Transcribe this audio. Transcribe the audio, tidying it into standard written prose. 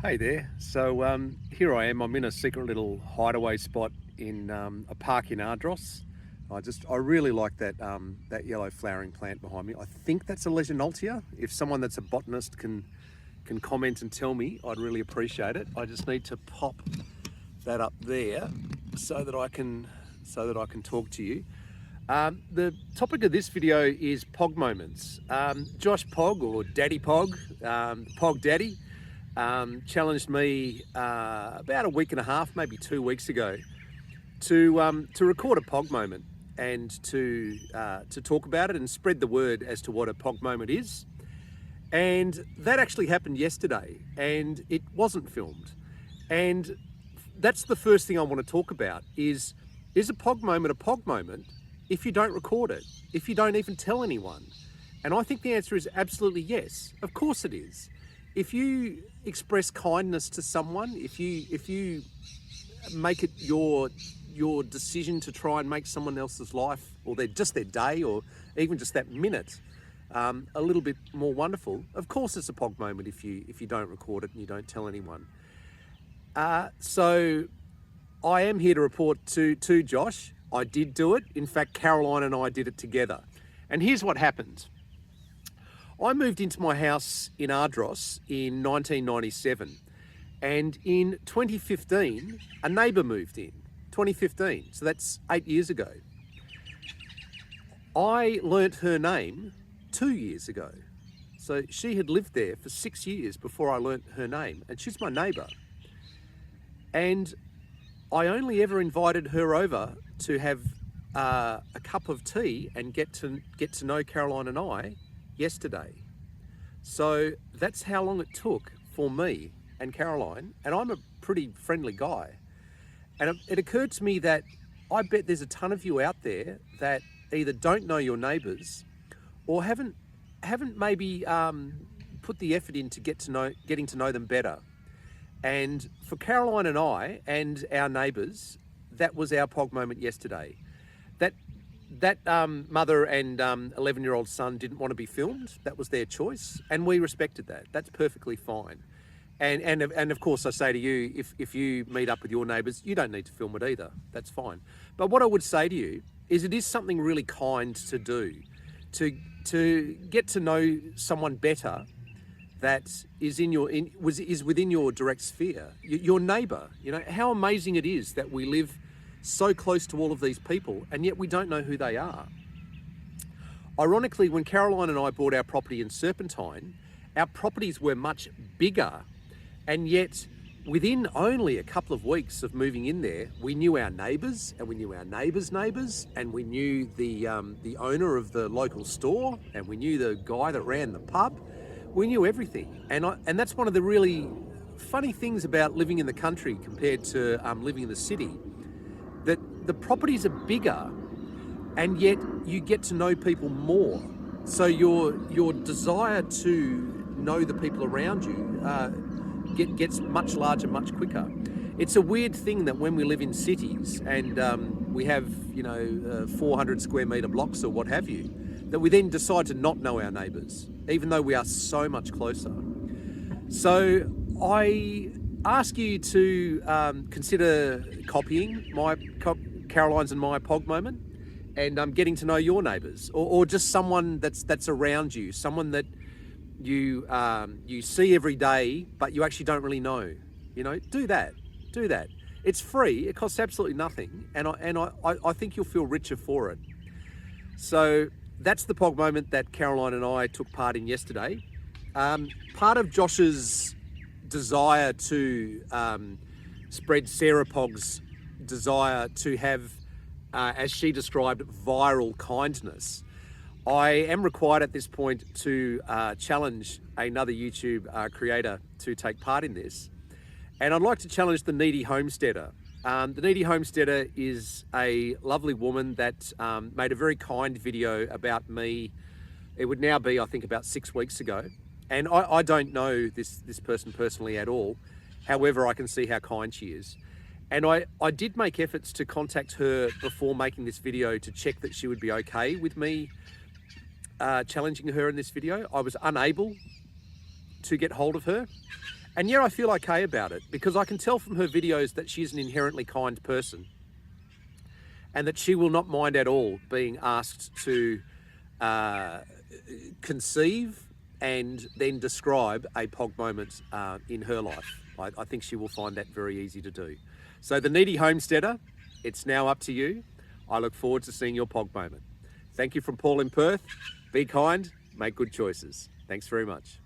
Hey there. So here I am. I'm in a secret little hideaway spot in a park in Ardros. I really like that yellow flowering plant behind me. I think that's a Legionaltia. If someone that's a botanist can comment and tell me, I'd really appreciate it. I just need to pop that up there so that I can talk to you. The topic of this video is Pog moments. Josh Pog, or Daddy Pog, Pog Daddy, challenged me about a week and a half, maybe 2 weeks ago, to record a Pog moment and to talk about it and spread the word as to what a Pog moment is. And that actually happened yesterday, and it wasn't filmed. And that's the first thing I want to talk about is a Pog moment if you don't record it, if you don't even tell anyone? And I think the answer is absolutely yes. Of course it is. If you express kindness to someone, if you make it your decision to try and make someone else's life, or their day, or even just that minute, a little bit more wonderful, of course it's a Pog moment if you don't record it and you don't tell anyone. So I am here to report to Josh. I did do it. In fact, Caroline and I did it together. And here's what happened. I moved into my house in Ardros in 1997. And in 2015, a neighbour moved in. 2015, so that's 8 years ago. I learnt her name 2 years ago. So she had lived there for 6 years before I learnt her name, and she's my neighbour. And I only ever invited her over to have a cup of tea and get to know Caroline and I yesterday. So that's how long it took for me and Caroline, and I'm a pretty friendly guy. And it occurred to me that I bet there's a ton of you out there that either don't know your neighbours or haven't maybe put the effort into getting to know them better. And for Caroline and I and our neighbours, that was our Pog moment yesterday. That mother and 11-year-old son didn't want to be filmed. That was their choice, and we respected that. That's perfectly fine. And of course, I say to you, if you meet up with your neighbours, you don't need to film it either. That's fine. But what I would say to you is it is something really kind to do, to get to know someone better that is within your direct sphere, your neighbour. You know how amazing it is that we live so close to all of these people, and yet we don't know who they are. Ironically, when Caroline and I bought our property in Serpentine, our properties were much bigger, and yet within only a couple of weeks of moving in there, we knew our neighbours, and we knew our neighbours' neighbours, and we knew the owner of the local store, and we knew the guy that ran the pub. We knew everything, and that's one of the really funny things about living in the country compared to living in the city, that the properties are bigger, and yet you get to know people more. So your desire to know the people around you gets much larger, much quicker. It's a weird thing that when we live in cities and we have 400 square metre blocks or what have you, that we then decide to not know our neighbours, even though we are so much closer. So I ask you to consider copying Caroline's and my Pog moment, and getting to know your neighbours, or just someone that's around you, someone that you see every day, but you actually don't really know. Do that. It's free. It costs absolutely nothing, and I think you'll feel richer for it. So that's the Pog moment that Caroline and I took part in yesterday. Part of Josh's desire to spread Sarah Pog's desire to have, as she described, viral kindness. I am required at this point to challenge another YouTube creator to take part in this. And I'd like to challenge the Needy Homesteader. The Needy Homesteader is a lovely woman that made a very kind video about me. It would now be, I think, about 6 weeks ago. And I don't know this person personally at all. However, I can see how kind she is. And I did make efforts to contact her before making this video to check that she would be okay with me challenging her in this video. I was unable to get hold of her. And yeah, I feel okay about it because I can tell from her videos that she's an inherently kind person and that she will not mind at all being asked to conceive and then describe a POG moment in her life. I think she will find that very easy to do. So the needy homesteader, it's now up to you. I look forward to seeing your POG moment. Thank you from Paul in Perth. Be kind, make good choices. Thanks very much.